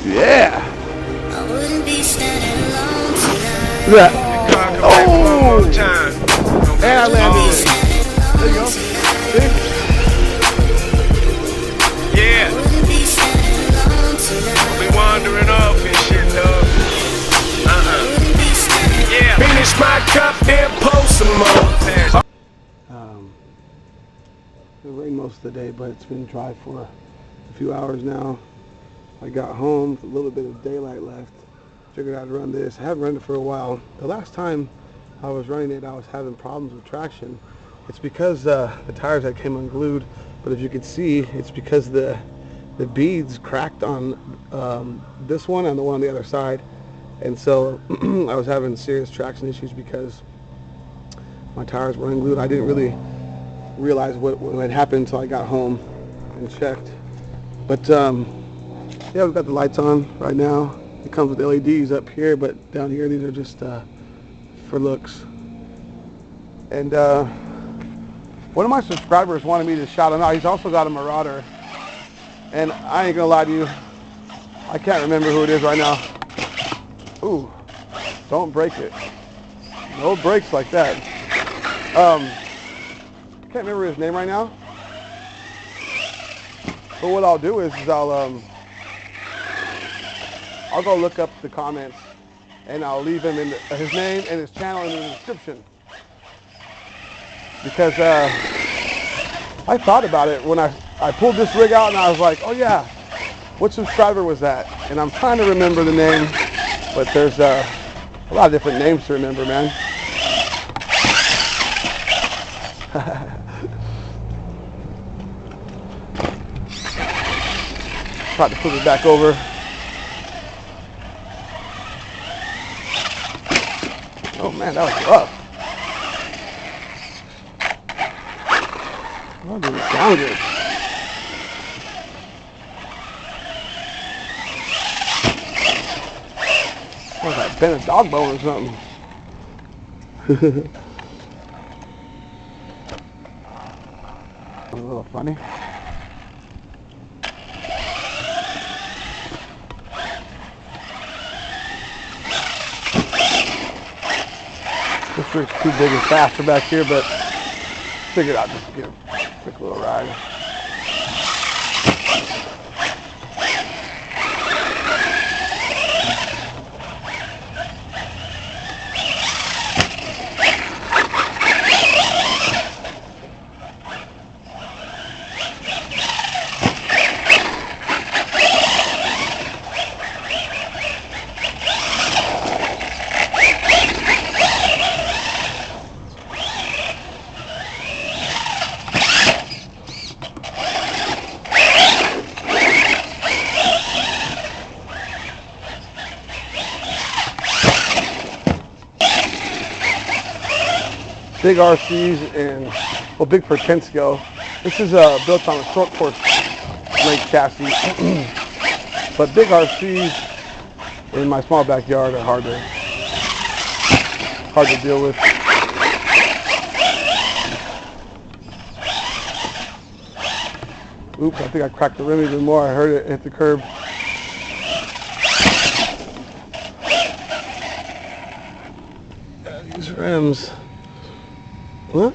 Yeah. I wouldn't be standing alone tonight. Look at that. Oh! And I landed it. There you go. See? Yeah. Wouldn't be standing alone tonight. We wandering off and shit, dog. Wouldn't be standing Yeah. Finish my cup and post some more. It rained most of the day, but it's been dry for a few hours now. I got home with a little bit of daylight left. Figured I'd run this. I haven't run it for a while. The last time I was running it, I was having problems with traction. It's because the tires that came unglued, but if you can see, it's because the beads cracked on this one and the one on the other side. And so I was having serious traction issues because my tires were unglued. I didn't really realize what had happened until I got home and checked. But yeah, we've got the lights on right now. It comes with LEDs up here, but down here these are just for looks. And one of my subscribers wanted me to shout him out. He's also got a Marauder, and I ain't gonna lie to you, I can't remember who it is right now. Ooh, don't break it. No breaks like that. I can't remember his name right now. But what I'll do is I'll go look up the comments and I'll leave him in his name and his channel in the description. Because I thought about it when I pulled this rig out and I was like, oh yeah, what subscriber was that? And I'm trying to remember the name, but there's a lot of different names to remember, man. Tried to flip it back over. Oh man, that was rough. That didn't sound good. Sounds like I bent a dog bone or something. A little funny. This rig's too big and faster back here, but figured I'd just get a quick little ride. Big RCs and, well, big for 10 scale. This is built on a short course length chassis. But big RCs in my small backyard are hard to deal with. Oops, I think I cracked the rim even more. I heard it hit the curb. These rims. What?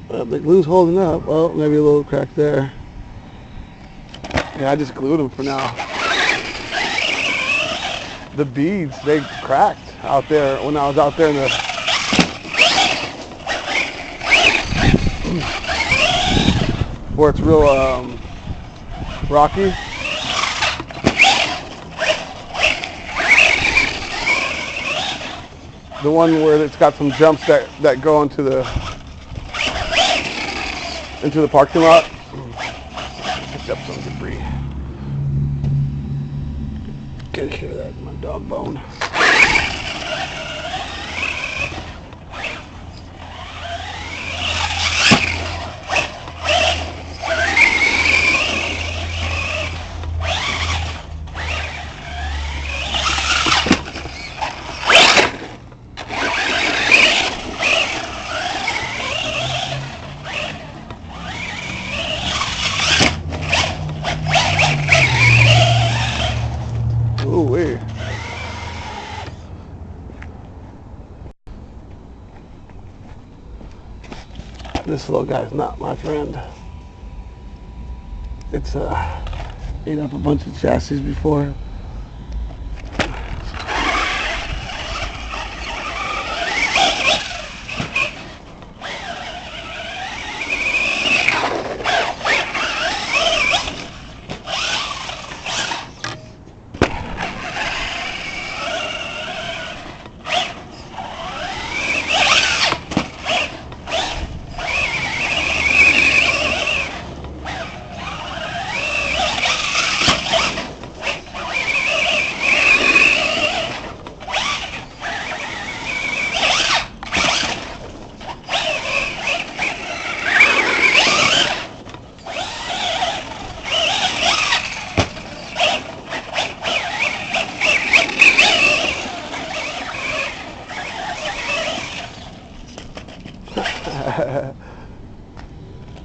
The glue's holding up. Well, maybe a little crack there. Yeah, I just glued them for now. The beads, they cracked out there when I was out there in the... where it's real rocky. The one where it's got some jumps that go into the parking lot. Picked up some debris. Get rid of that, my dog bone. This little guy's not my friend. It's ate up a bunch of chassis before.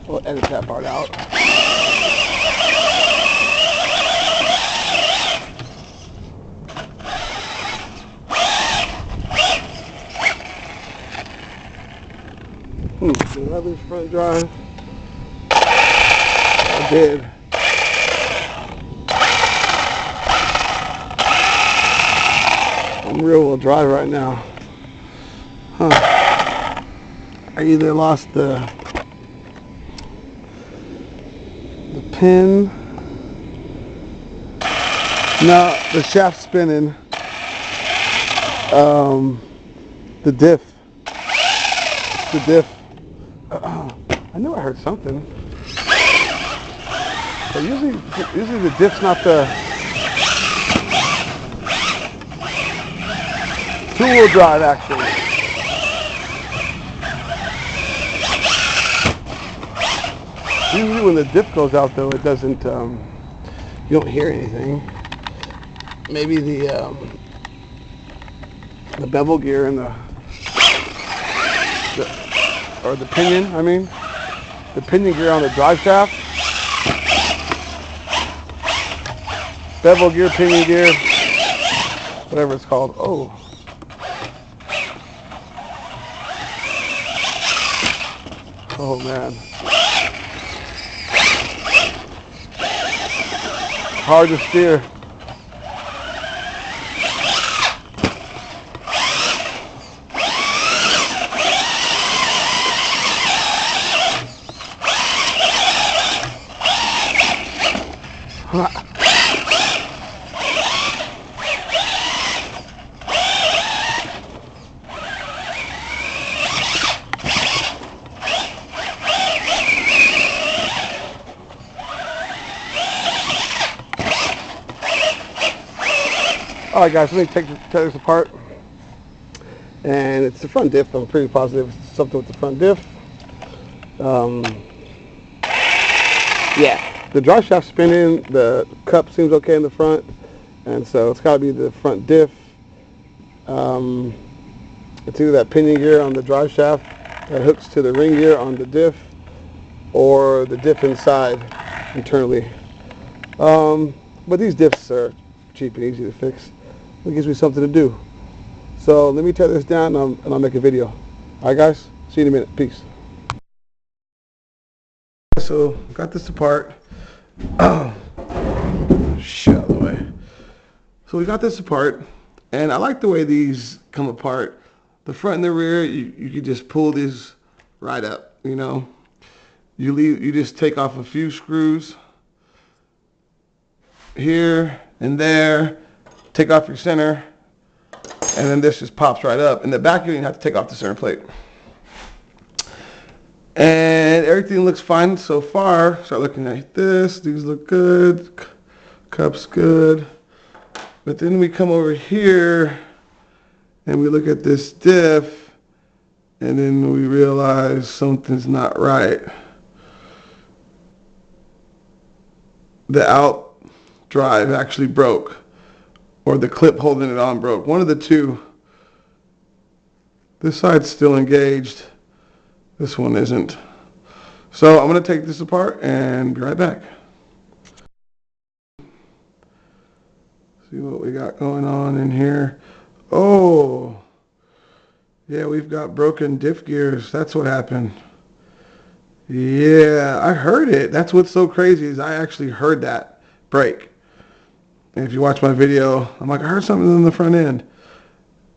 We'll edit that part out. Another front drive. I did. I'm rear wheel drive right now. I either lost the pin. No, the shaft spinning. The diff. The diff. I knew I heard something. But usually the diff's not the two-wheel drive actually. Usually when the diff goes out though, it doesn't, you don't hear anything. Maybe the bevel gear and or the pinion, the pinion gear on the drive shaft. Bevel gear, pinion gear, whatever it's called. Oh. Oh man. Hard to steer. Alright guys, let me take this apart. And it's the front diff. I'm pretty positive it's something with the front diff. Yeah, the drive shaft spinning, the cup seems okay in the front, and so it's got to be the front diff. It's either that pinion gear on the drive shaft that hooks to the ring gear on the diff, or the diff inside internally. But these diffs are cheap and easy to fix. It gives me something to do. So let me tear this down and I'll make a video. Alright guys, see you in a minute. Peace. So got this apart. Shit out of the way. So we got this apart, and I like the way these come apart. The front and the rear, you can just pull these right up, you know. You just take off a few screws here and there, take off your center, and then this just pops right up. In the back, you don't even have to take off the center plate. And everything looks fine so far. Start looking at this. These look good. Cup's good. But then we come over here and we look at this diff, and then we realize something's not right. The out drive actually broke, or the clip holding it on broke. One of the two. This side's still engaged. This one isn't. So I'm going to take this apart and be right back. See what we got going on in here. Oh, yeah, we've got broken diff gears. That's what happened. Yeah, I heard it. That's what's so crazy is I actually heard that break. And if you watch my video, I'm like, I heard something in the front end.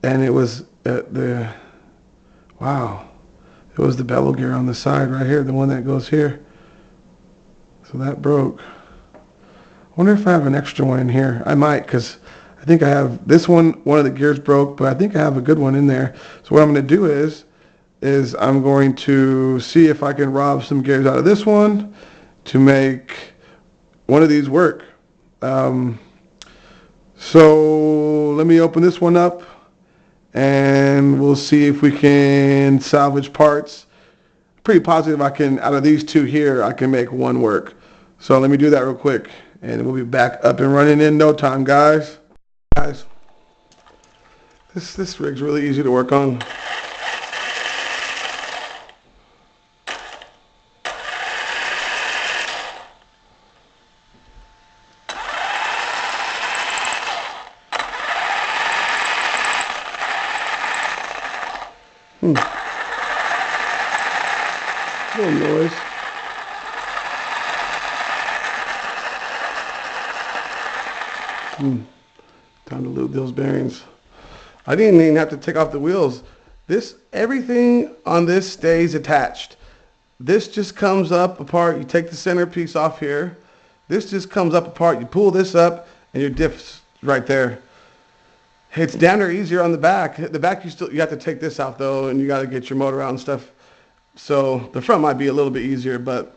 And it was wow. It was the bevel gear on the side right here, the one that goes here. So that broke. I wonder if I have an extra one in here. I might, because I think I have this one of the gears broke, but I think I have a good one in there. So what I'm going to do is I'm going to see if I can rob some gears out of this one to make one of these work. So let me open this one up and we'll see if we can salvage parts. Pretty positive I can, out of these two here, I can make one work. So let me do that real quick and we'll be back up and running in no time, guys. This rig's really easy to work on. Little noise. Time to lube those bearings. I didn't even have to take off the wheels. Everything on this stays attached. This just comes up apart. You take the centerpiece off here. This just comes up apart. You pull this up and your diff's right there. It's down there easier on the back. The back you have to take this out though, and you got to get your motor out and stuff. So the front might be a little bit easier, but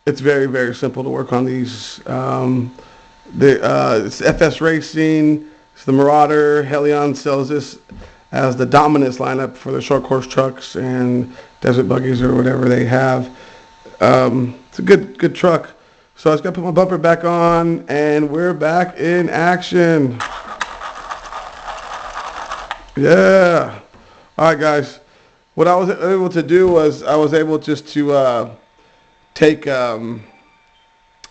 it's very, very simple to work on these. It's FS Racing, it's the Marauder. Helion sells this as the dominance lineup for the short course trucks and desert buggies or whatever they have. It's a good truck. So I just got to put my bumper back on and we're back in action. Yeah. All right, guys. What I was able to do was I was able just to take the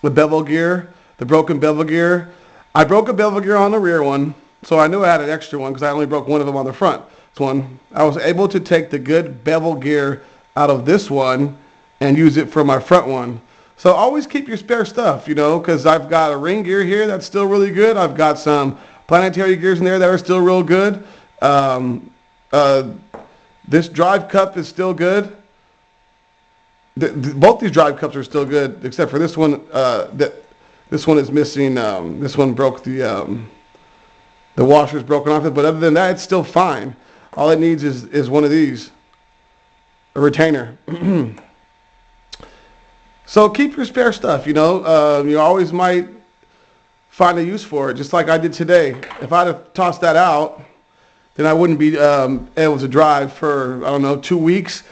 bevel gear, the broken bevel gear. I broke a bevel gear on the rear one, so I knew I had an extra one because I only broke one of them on the front. This one, I was able to take the good bevel gear out of this one and use it for my front one. So always keep your spare stuff, you know, because I've got a ring gear here that's still really good. I've got some planetary gears in there that are still real good. This drive cup is still good. Both these drive cups are still good, except for this one. This one is missing. This one broke the washer's broken off it, but other than that, it's still fine. All it needs is one of these, a retainer. So keep your spare stuff. You know, you always might find a use for it, just like I did today. If I'd have tossed that out, then I wouldn't be able to drive for, I don't know, 2 weeks.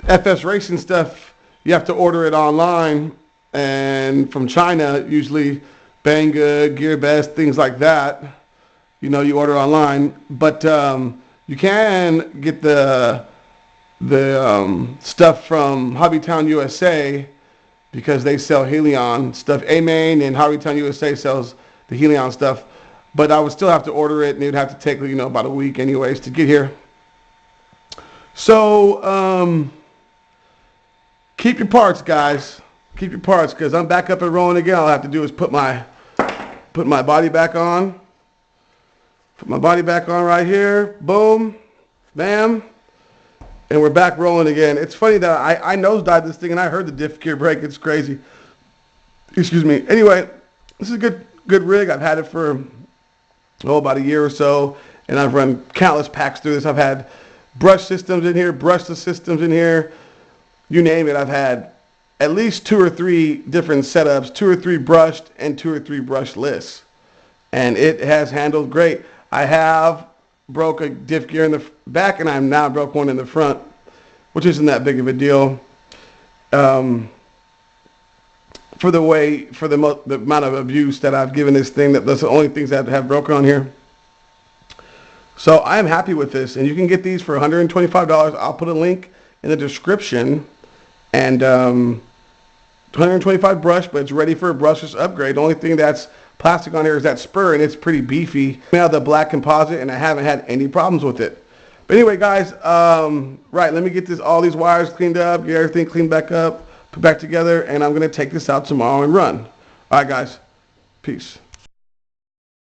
FS Racing stuff, you have to order it online and from China, usually Banggood, GearBest, things like that. You know, you order online, but you can get the stuff from Hobbytown USA because they sell Helion stuff. A-Main and Hobbytown USA sells the Helion stuff. But I would still have to order it, and it would have to take, you know, about a week anyways to get here. So keep your parts, guys. Keep your parts, because I'm back up and rolling again. All I have to do is put my body back on. Put my body back on right here. Boom. Bam. And we're back rolling again. It's funny that I nosedived this thing, and I heard the diff gear break. It's crazy. Excuse me. Anyway, this is a good rig. I've had it for about a year or so, and I've run countless packs through this. I've had brush systems in here, brushless systems in here, you name it. I've had at least 2 or 3 different setups, 2 or 3 brushed and 2 or 3 brushless, and it has handled great. I have broke a diff gear in the back, and I've now broke one in the front, which isn't that big of a deal. For the amount of abuse that I've given this thing, that's the only things that have broken on here. So I am happy with this, and you can get these for $125. I'll put a link in the description, and 125 brush, but it's ready for a brushless upgrade. The only thing that's plastic on here is that spur, and it's pretty beefy. I have the black composite, and I haven't had any problems with it. But anyway, guys, right, let me get all these wires cleaned up, get everything cleaned back up, put back together, and I'm going to take this out tomorrow and run. All right, guys. Peace.